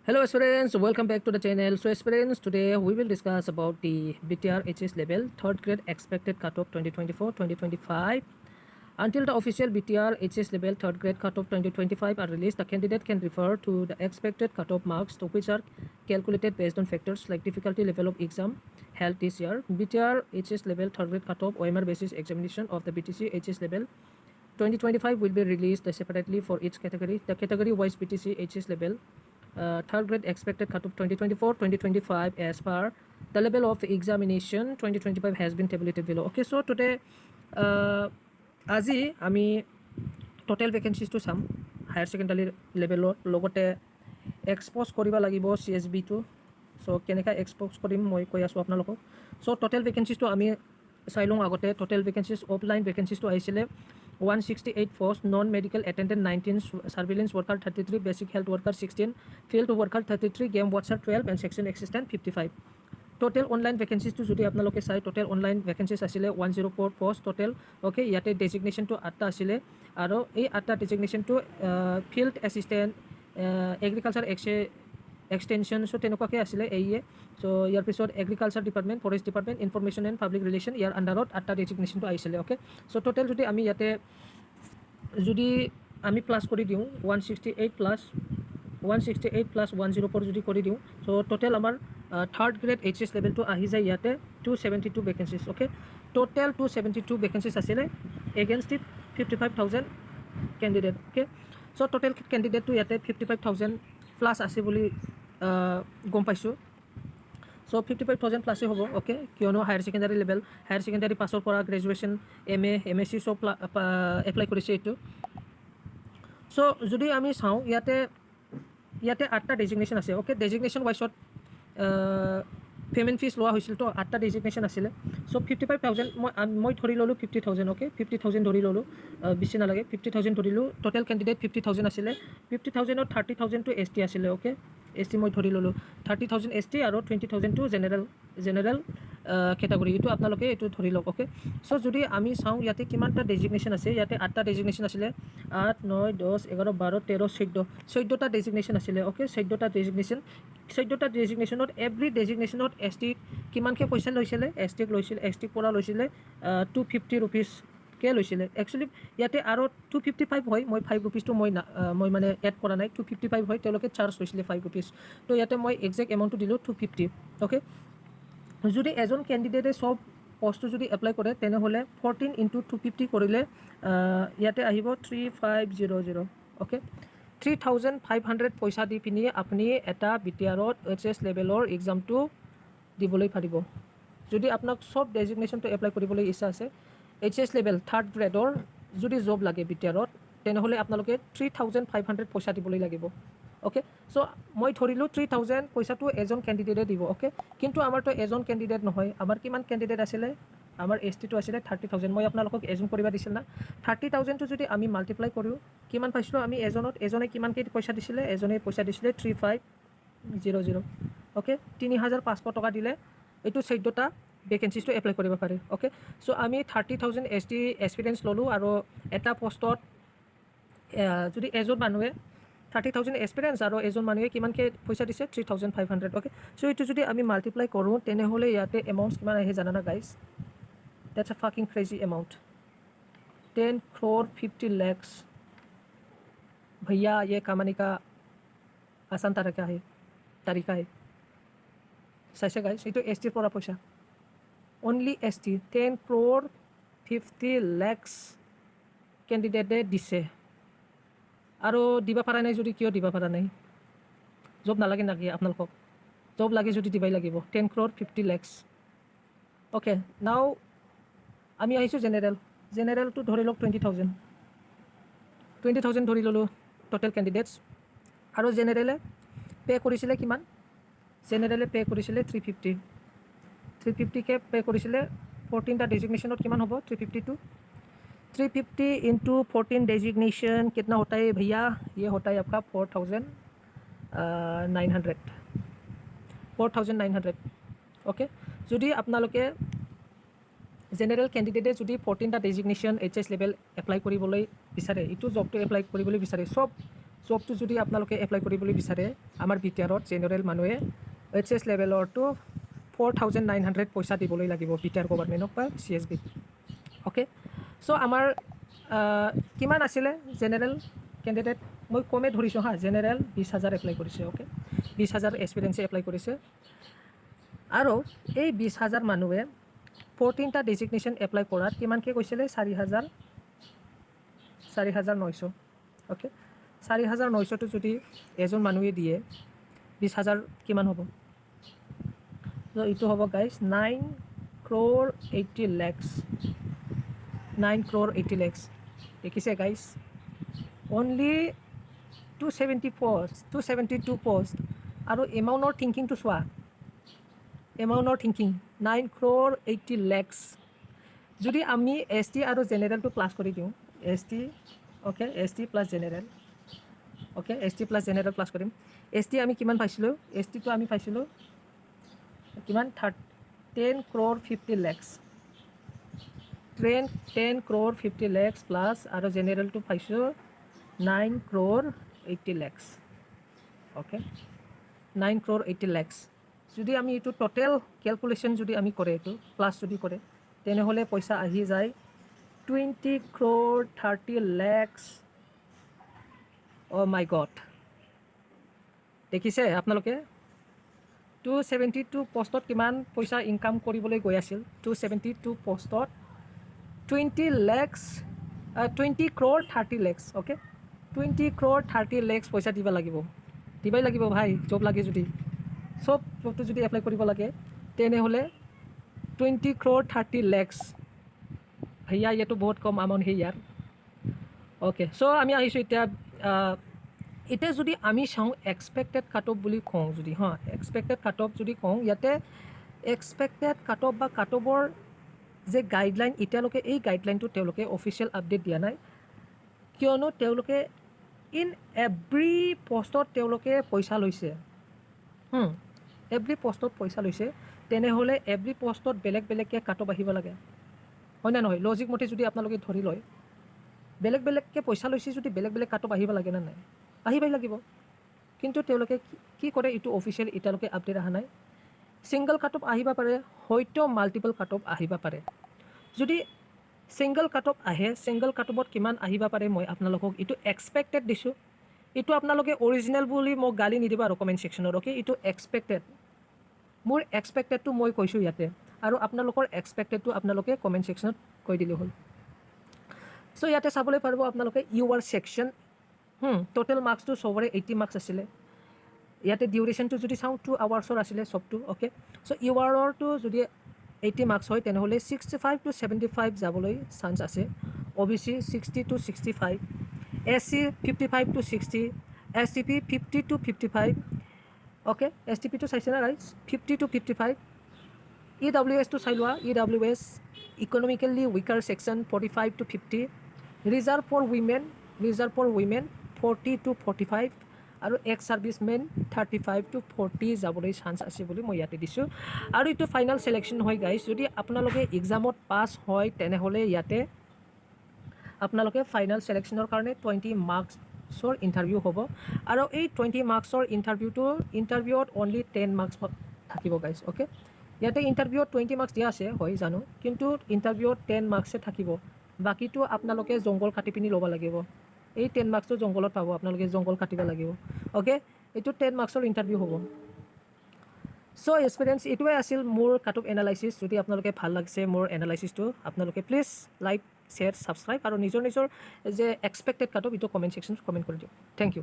Hello aspirants, welcome back to the channel. So aspirants, today we will discuss about the BTR HS level 3rd grade expected cutoff 2024-2025. Until the official BTR HS level 3rd grade cutoff 2025 are released, the candidate can refer to the expected cutoff marks to which are calculated based on factors like difficulty level of exam held this year. BTR HS level 3rd grade cutoff OMR basis examination of the BTC HS level 2025 will be released separately for each category. The category wise BTC HS level 3rd grade expected cutoff 2024-2025 as per the level of examination 2025 has been tabulated below. Okay, so today আজি আমি total ভেকেঞ্চিজটো চাম higher secondary লেভেলৰ লগতে expose কৰিব লাগিব CSB-টো। চ' কেনেকৈ expose কৰিম মই কৈ আছোঁ আপোনালোকক। চ' টোটেল ভেকেঞ্চিজটো আমি চাই লওঁ আগতে। টোটেল ভেকেঞ্চিজ অফলাইন ভেকেঞ্চিজটো আহিছিলে 168 post, non medical attendant 19, surveillance worker 33, basic health worker 16, field worker 33, game watcher 12 and section assistant 55। Total online ভেকেঞ্চিজটো যদি আপোনালোকে চাই, টোটেল অনলাইন ভেকেঞ্চিজ আছিলে 104 পোষ্ট টোটেল। অ'কে, ইয়াতে ডেজিগনেশ্যনটো 8টা আছিলে আৰু এই 8টা ডেজিগনেশ্যনটো field assistant, agriculture extension, so' তেনেকুৱাকৈ আছিলে এইয়ে। চ' ইয়াৰ পিছত agriculture department, forest department, information and public relation, ইয়াৰ আণ্ডাৰত 8টা ডেজিগনেশ্যনটো আহিছিলে। অ'কে, চ' টোটেল যদি আমি ইয়াতে যদি আমি প্লাছ কৰি দিওঁ 168 প্লাছ 104 যদি কৰি দিওঁ, চ' টোটেল আমাৰ 3rd গ্ৰেড HS লেভেলটো আহি যায় ইয়াতে 272 ভেকেঞ্চিজ। অ'কে, টোটেল 272 ভেকেঞ্চিজ আছিলে এগেইনষ্ট 55,000 কেণ্ডিডেট। অ'কে, চ' টোটেল কেণ্ডিডেটটো ইয়াতে 55,000 প্লাছ আছে বুলি গম পাইছোঁ। চ' 55,000 প্লাছেই হ'ব। অ'কে, কিয়নো higher secondary level, higher secondary পাছৰ পৰা গ্ৰেজুৱেশ্যন, MA, MSc চব এপ্লাই কৰিছে এইটো। চ' যদি আমি চাওঁ ইয়াতে 8টা ডেজিগনেশ্যন আছে। অ'কে, ডেজিগনেশ্যন ৱাইজত পে'মেণ্ট ফিজ লোৱা হৈছিল, তো 8টা ডেজিগনেশ্যন আছিলে। চ' 55,000 মই ধৰি ল'লোঁ 50,000। অ'কে, 50,000 ধৰি ল'লোঁ, বেছি নালাগে, 50,000 ধৰিলোঁ। টোটেল কেণ্ডিডেট 50,000 আছিলে। 50,000ত 30,000টো ST আছিলে। অ'কে, ST মই ধৰি ল'লোঁ, 30,000 ST আৰু 20,000টো জেনেৰেল কেটাগৰী, এইটো আপোনালোকে এইটো ধৰি লওক। অ'কে, চ' যদি আমি চাওঁ ইয়াতে কিমানটা ডেজিগনেশ্যন আছে, ইয়াতে 8টা ডেজিগনেশ্যন আছিলে, 8, 9, 10, 11, 12, 13, 14টা ডেজিগনেশ্যন আছিলে। অ'কে, 14টা ডেজিগনেশ্যনত এভৰি ডেজিগনেশ্যনত ST কিমানকৈ পইচা লৈছিলে, ST পৰা লৈছিলে 250 ৰুপিজকৈ লৈছিলে। একচুৱেলি ইয়াতে আৰু 255 হয়, মই 5 ৰুপিজটো মই মানে এড কৰা নাই, 255 হয়, তেওঁলোকে চাৰ্জ লৈছিলে 5 ৰুপিজ। তো ইয়াতে মই একজেক্ট এমাউণ্টটো দিলোঁ 250। অ'কে, যদি এজন কেণ্ডিডেটে চব পষ্টটো যদি এপ্লাই কৰে তেনেহ'লে 14 × 250 কৰিলে ইয়াতে আহিব 3500। অ'কে, 3,500 পইচা দি পিনি আপুনি এটা BTRত HS লেভেলৰ এক্সামটো দিবলৈ পাৰিব। যদি আপোনাক চব ডেজিগনেশ্যনটো এপ্লাই কৰিবলৈ ইচ্ছা আছে, HS লেভেল 3rd গ্ৰেডৰ যদি জব লাগে BTRত, তেনেহ'লে আপোনালোকে 3,500 পইচা দিবলৈ লাগিব। অ'কে, চ' মই ধৰিলোঁ 3,000 পইচাটো এজন কেণ্ডিডেটে দিব। অ'কে, কিন্তু আমাৰতো এজন কেণ্ডিডেট নহয়, আমাৰ কিমান কেণ্ডিডেট আছিলে, আমাৰ STটো আছিলে 30,000। মই আপোনালোকক এজুম কৰিব দিছিল না, 30,000টো যদি আমি মাল্টিপ্লাই কৰোঁ কিমান পাইছিলোঁ আমি, এজনে কিমানকৈ পইচা দিছিলে, এজনে পইচা দিছিলে 3,500। অ'কে, 3,500 টকা দিলে এইটো 14টা ভেকেঞ্চিজটো এপ্লাই কৰিব পাৰে। অ'কে, চ' আমি 30,000 ST এক্সপিৰিয়েঞ্চ ল'লোঁ আৰু এটা পষ্টত যদি এজন মানুহে 30,000 এক্সপিৰিয়েঞ্চ আৰু এজন মানুহে কিমানকৈ পইচা দিছে 3,500। অ'কে, চ' এইটো যদি আমি মাল্টিপ্লাই কৰোঁ তেনেহ'লে ইয়াতে এমাউণ্টছ কিমান আহে জানা না guys? That's a fucking crazy amount. 10 crore 50 lakhs. भैया ये कमाने का आसान तरीका है। চাইছে গাইজ, এইটো STৰ পৰা পইচা, অনলি ST 10 crore 50 lakhs কেণ্ডিডেটে দিছে। আৰু দিব পৰা নাই যদি কিয় দিব পৰা নাই? জব নালাগে নেকি আপোনালোকক? জব লাগে যদি দিবাই লাগিব। 10 crore 50 lakhs। অ'কে, নাও আমি আহিছোঁ জেনেৰেলটো ধৰি লওক 20,000 ধৰি ল'লোঁ টোটেল কেণ্ডিডেটছ। আৰু জেনেৰেলে পে' কৰিছিলে কিমান? জেনেৰেলে পে' কৰিছিলে 350কৈ পে' কৰিছিলে। 14টা ডেজিগনেশ্যনত কিমান হ'ব? 350 × 14 डेजिग्नेशन कितना होता है भैया? ये होता है आपका 4,900। ओके, যদি আপোনালোকে জেনেৰেল কেণ্ডিডেটে যদি 14টা ডেজিগনেশ্যন HS লেভেল এপ্লাই কৰিবলৈ বিচাৰে, এইটো জবটো এপ্লাই কৰিবলৈ বিচাৰে, চব জবটো যদি আপোনালোকে এপ্লাই কৰিবলৈ বিচাৰে আমাৰ বিটিআৰত জেনেৰেল মানুহে HS লেভেলৰটো 4900 পইচা দিবলৈ লাগিব বিটিআৰ গভৰ্ণমেণ্টক বা CSB অ'কে চ' আমাৰ কিমান আছিলে জেনেৰেল কেণ্ডিডেট মই কমে ধৰিছোঁ হা জেনেৰেল 20,000 এপ্লাই কৰিছে অ'কে 20,000 এক্সপিৰিয়েঞ্চে এপ্লাই কৰিছে আৰু এই 20,000 মানুহে 14টা ডেজিগনেশ্যন এপ্লাই কৰাত কিমানকৈ কৈছিলে 4,900 অ'কে 4,900টো যদি এজন মানুহে দিয়ে 20,000 কিমান হ'ব এইটো হ'ব গাইজ 9,80 lakhs 9,80 lakhs দেখিছে গাইজ অনলি 272 পোষ্ট আৰু এমাউণ্টৰ থিংকিংটো চোৱা এমাউণ্টৰ থিংকিং 9,80 lakhs যদি আমি ST আৰু জেনেৰেলটো প্লাছ কৰি দিওঁ ST okay ST plus general okay ST plus general plus কৰিম ST আমি কিমান পাইছিলোঁ STটো আমি পাইছিলোঁ কিমান 10,50 lakhs 10,50 lakhs প্লাছ আৰু জেনেৰেলটো পাইছোঁ 9,80 lakhs অ'কে 9,80 lakhs যদি আমি এইটো টোটেল কেলকুলেশ্যন যদি আমি কৰে এইটো প্লাছ যদি কৰে তেনেহ'লে পইচা আহি যায় 20,30 lakhs অ' মাই গড দেখিছে আপোনালোকে 272 পোষ্টত কিমান পইচা ইনকাম কৰিবলৈ গৈ আছিল 272 পোষ্টত 20,30 lakhs অ'কে 20,30 lakhs পইচা দিব লাগিব দিবই লাগিব ভাই জব লাগে যদি চব জবটো যদি এপ্লাই কৰিব লাগে তেনেহ'লে 20,30 lakhs ভैया এইটো বহুত কম এমাউণ্ট হে ইয়াৰ অ'কে চ' আমি আহিছোঁ এতিয়া যদি আমি চাওঁ এক্সপেক্টেড কাট অফ বুলি কওঁ যদি হা এক্সপেক্টেড কাট অফ যদি কওঁ ইয়াতে এক্সপেক্টেড কাট অফ বা কাট অফৰ যে গাইডলাইন এতিয়ালৈকে এই গাইডলাইনটো তেওঁলোকে অফিচিয়েল আপডেট দিয়া নাই কিয়নো তেওঁলোকে ইন এভৰি পষ্টত তেওঁলোকে পইচা লৈছে এভৰি পষ্টত পইচা লৈছে তেনেহ'লে এভৰি পষ্টত বেলেগ বেলেগকৈ কাট অফ আহিব লাগে হয় নে নহয় লজিক মতে যদি আপোনালোকে ধৰি লয় বেলেগ বেলেগকৈ পইচা লৈছে যদি বেলেগ বেলেগ কাট অফ আহিব লাগে নে নাই আহিবই লাগিব কিন্তু তেওঁলোকে কি কৰে এইটো অফিচিয়েল এতিয়ালৈকে আপডেট অহা নাই ছিংগল কাট অফ আহিব পাৰে হয়তো মাল্টিপল কাট অফ আহিব পাৰে যদি ছিংগল কাট অফ আহে ছিংগল কাট অফত কিমান আহিব পাৰে মই আপোনালোকক এইটো এক্সপেক্টেড দিছোঁ এইটো আপোনালোকে অৰিজিনেল বুলি মোক গালি নিদিবা আৰু কমেণ্ট ছেকশ্যনত অ'কে এইটো এক্সপেক্টেড মোৰ এক্সপেক্টেডটো মই কৈছোঁ ইয়াতে আৰু আপোনালোকৰ এক্সপেক্টেডটো আপোনালোকে কমেণ্ট ছেকশ্যনত কৈ দিলে হ'ল চ' ইয়াতে চাবলৈ পাৰিব আপোনালোকে UR ছেকশ্যন টোটেল মাৰ্কছটো চবৰে 80 মাৰ্কছ আছিলে ইয়াতে ডিউৰেশ্যনটো যদি চাওঁ 2 আৱাৰ্ছৰ আছিলে চবটো অ'কে চ' URৰটো যদি 80 মাৰ্কছ হয় তেনেহ'লে 65 to 75 যাবলৈ চান্স আছে OBC 60 to 65 SC 55 to 60 STP 50 to 55 okay STPটো চাইছে না ৰাইজ 50 to 55 EWSটো চাই লোৱা EWS economically weaker section 45 to 50 reserve for women 40 to 45 আৰু এক্স ছাৰ্ভিচমেন 35 to 40 যাবলৈ চান্স আছে বুলি মই ইয়াতে দিছোঁ আৰু এইটো ফাইনেল ছিলেকশ্যন হয় গাইজ যদি আপোনালোকে এক্সামত পাছ হয় তেনেহ'লে ইয়াতে আপোনালোকে ফাইনেল ছিলেকশ্যনৰ কাৰণে 20 মাৰ্কছৰ ইণ্টাৰভিউ হ'ব আৰু এই 20 মাৰ্কছৰ ইণ্টাৰভিউত অনলি 10 মাৰ্কছ থাকিব গাইজ অ'কে ইয়াতে ইণ্টাৰভিউত 20 মাৰ্কছ দিয়া আছে হয় জানো কিন্তু ইণ্টাৰভিউত 10 মাৰ্কছে থাকিব বাকীটো আপোনালোকে জংঘল কাটি পিনি ল'ব লাগিব এই 10 মাৰ্কছটো জংঘলত পাব আপোনালোকে জংঘল কাটিব লাগিব অ'কে এইটো 10 মাৰ্কছৰ ইণ্টাৰভিউ হ'ব চ' এক্সপিৰিয়েঞ্চ এইটোৱে আছিল মোৰ কাট অফ এনালাইচিছ যদি আপোনালোকে ভাল লাগিছে মোৰ এনালাইচিছটো আপোনালোকে প্লিজ লাইক শ্বেয়াৰ ছাবস্ক্ৰাইব আৰু নিজৰ যে এক্সপেক্টেড কাট অফ এইটো কমেণ্ট ছেকশ্যনত কমেণ্ট কৰি দিয়ক থেংক ইউ